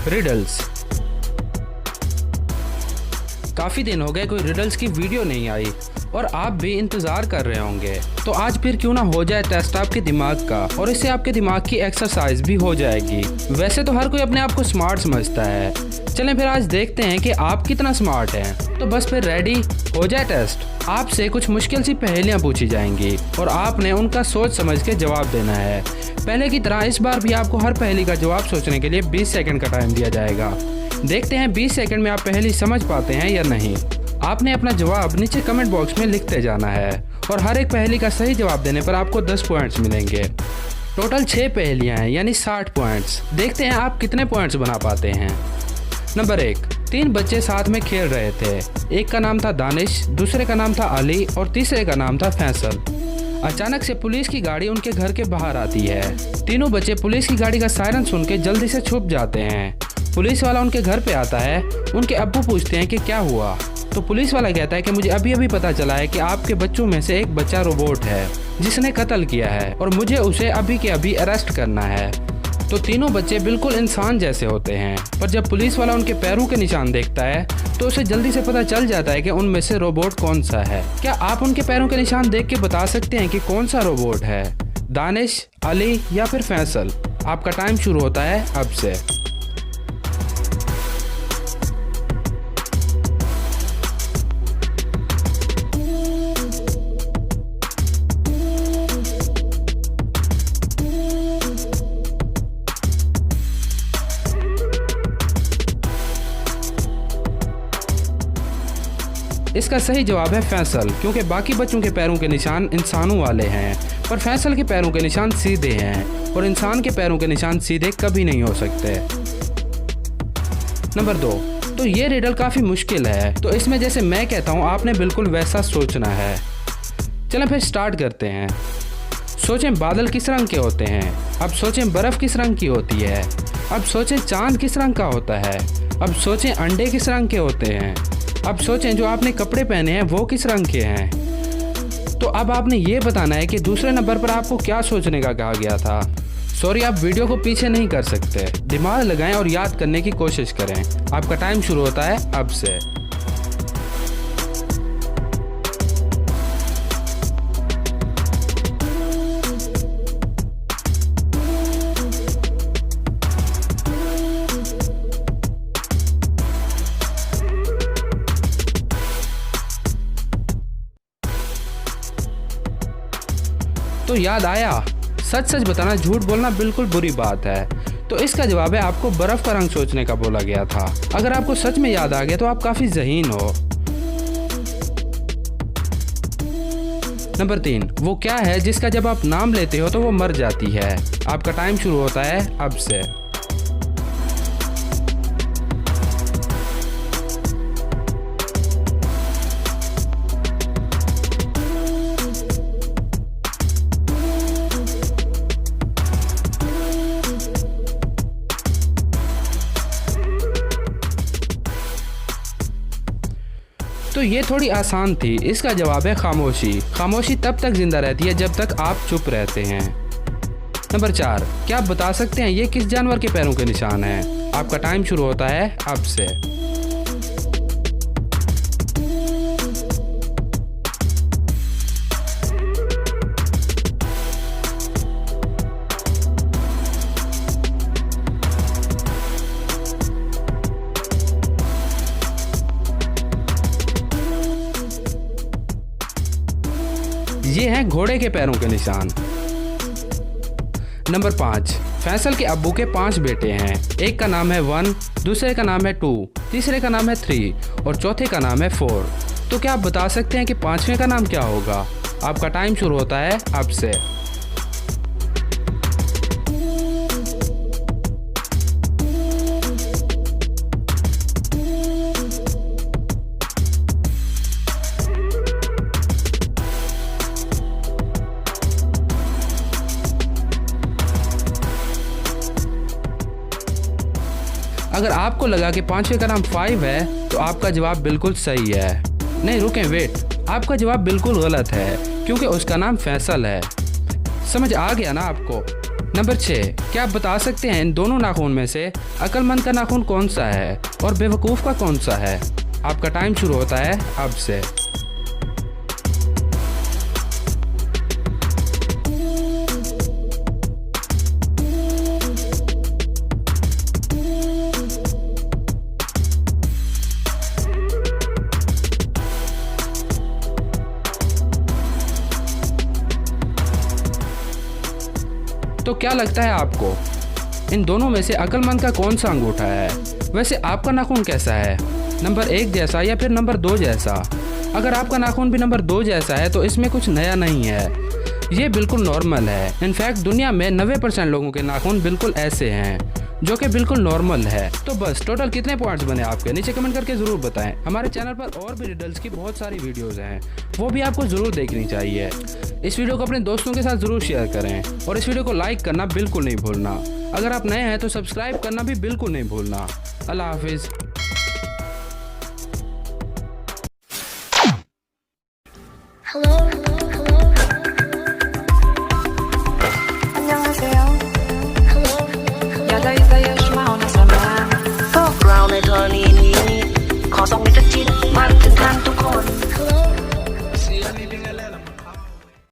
Riddles. काफ़ी दिन हो गए कोई रिडल्स की वीडियो नहीं आई और आप भी इंतज़ार कर रहे होंगे, तो आज फिर क्यों ना हो जाए टेस्ट आपके दिमाग का, और इससे आपके दिमाग की एक्सरसाइज भी हो जाएगी। वैसे तो हर कोई अपने आप को स्मार्ट समझता है, चलें फिर आज देखते हैं कि आप कितना स्मार्ट हैं। तो बस फिर रेडी हो जाए टेस्ट। आपसे कुछ मुश्किल सी पहेलियाँ पूछी जाएंगी और आपने उनका सोच समझ के जवाब देना है। पहले की तरह इस बार भी आपको हर पहेली का जवाब सोचने के लिए 20 सेकंड का टाइम दिया जाएगा। देखते हैं 20 सेकंड में आप पहेली समझ पाते हैं या नहीं। आपने अपना जवाब नीचे कमेंट बॉक्स में लिखते जाना है और हर एक पहेली का सही जवाब देने पर आपको 10 पॉइंट्स मिलेंगे। टोटल 6 पहेलियाँ हैं यानी 60 पॉइंट्स। देखते हैं आप कितने पॉइंट्स बना पाते हैं। नंबर 1, 3 बच्चे साथ में खेल रहे थे। एक का नाम था दानिश, दूसरे का नाम था अली और तीसरे का नाम था फैसल। अचानक से पुलिस की गाड़ी उनके घर के बाहर आती है। तीनों बच्चे पुलिस की गाड़ी का सायरन सुन के जल्दी से छुप जाते हैं। पुलिस वाला उनके घर पे आता है। उनके अब्बू पूछते हैं कि क्या हुआ, तो पुलिस वाला कहता है कि मुझे अभी अभी पता चला है कि आपके बच्चों में से एक बच्चा रोबोट है जिसने कत्ल किया है और मुझे उसे अभी के अभी अरेस्ट करना है। तो तीनों बच्चे बिल्कुल इंसान जैसे होते हैं, पर जब पुलिस वाला उनके पैरों के निशान देखता है तो उसे जल्दी से पता चल जाता है कि उनमें से रोबोट कौन सा है। क्या आप उनके पैरों के निशान देख के बता सकते हैं कि कौन सा रोबोट है, दानिश, अली या फिर फैसल? आपका टाइम शुरू होता है अब से। इसका सही जवाब है फैसल, क्योंकि बाकी बच्चों के पैरों के निशान इंसानों वाले हैं, पर फैसल के पैरों के निशान सीधे हैं और इंसान के पैरों के निशान सीधे कभी नहीं हो सकते। नंबर 2, तो ये रिडल काफ़ी मुश्किल है, तो इसमें जैसे मैं कहता हूँ आपने बिल्कुल वैसा सोचना है। चलें फिर स्टार्ट करते हैं। सोचें बादल किस रंग के होते हैं, अब सोचें बर्फ़ किस रंग की होती है, अब सोचें चांद किस रंग का होता है, अब सोचें अंडे किस रंग के होते हैं, अब सोचें जो आपने कपड़े पहने हैं वो किस रंग के हैं। तो अब आपने ये बताना है कि दूसरे नंबर पर आपको क्या सोचने का कहा गया था। सॉरी, आप वीडियो को पीछे नहीं कर सकते, दिमाग लगाएं और याद करने की कोशिश करें। आपका टाइम शुरू होता है अब से। तो याद आया? सच सच बताना, झूठ बोलना बिल्कुल बुरी बात है। तो इसका जवाब है आपको बर्फ का रंग सोचने का बोला गया था। अगर आपको सच में याद आ गया तो आप काफ़ी ज़हीन हो। नंबर 3, वो क्या है जिसका जब आप नाम लेते हो तो वो मर जाती है। आपका टाइम शुरू होता है अब से। तो ये थोड़ी आसान थी। इसका जवाब है खामोशी। खामोशी तब तक जिंदा रहती है जब तक आप चुप रहते हैं। नंबर 4, क्या आप बता सकते हैं ये किस जानवर के पैरों के निशान हैं? आपका टाइम शुरू होता है अब से। ये हैं घोड़े के पैरों के निशान। नंबर 5, फैसल के अब्बू के 5 बेटे हैं। एक का नाम है 1, दूसरे का नाम है 2, तीसरे का नाम है 3 और चौथे का नाम है 4। तो क्या आप बता सकते हैं कि 5वें का नाम क्या होगा? आपका टाइम शुरू होता है अब से। अगर आपको लगा कि 5वें का नाम 5 है तो आपका जवाब बिल्कुल सही है। नहीं रुकें, वेट, आपका जवाब बिल्कुल गलत है क्योंकि उसका नाम फैसल है। समझ आ गया ना आपको? नंबर 6, क्या आप बता सकते हैं इन दोनों नाखून में से अक्लमंद का नाखून कौन सा है और बेवकूफ़ का कौन सा है? आपका टाइम शुरू होता है अब से। तो क्या लगता है आपको इन दोनों में से अक्लमंद का कौन सा अंगूठा है? वैसे आपका नाखून कैसा है, नंबर 1 जैसा या फिर नंबर 2 जैसा? अगर आपका नाखून भी नंबर 2 जैसा है तो इसमें कुछ नया नहीं है, ये बिल्कुल नॉर्मल है। इनफैक्ट दुनिया में 90% लोगों के नाखून बिल्कुल ऐसे हैं, जो कि बिल्कुल नॉर्मल है। तो बस टोटल कितने पॉइंट्स बने आपके, नीचे कमेंट करके ज़रूर बताएं। हमारे चैनल पर और भी रिडल्स की बहुत सारी वीडियोज़ हैं, वो भी आपको ज़रूर देखनी चाहिए। इस वीडियो को अपने दोस्तों के साथ ज़रूर शेयर करें और इस वीडियो को लाइक करना बिल्कुल नहीं भूलना। अगर आप नए हैं तो सब्सक्राइब करना भी बिल्कुल नहीं भूलना। अल्लाह हाफिज़।อย่าได้ใจอย่าชมาเอาหน้าสมาพวกเราในเธอนี้ขอส่งมิตร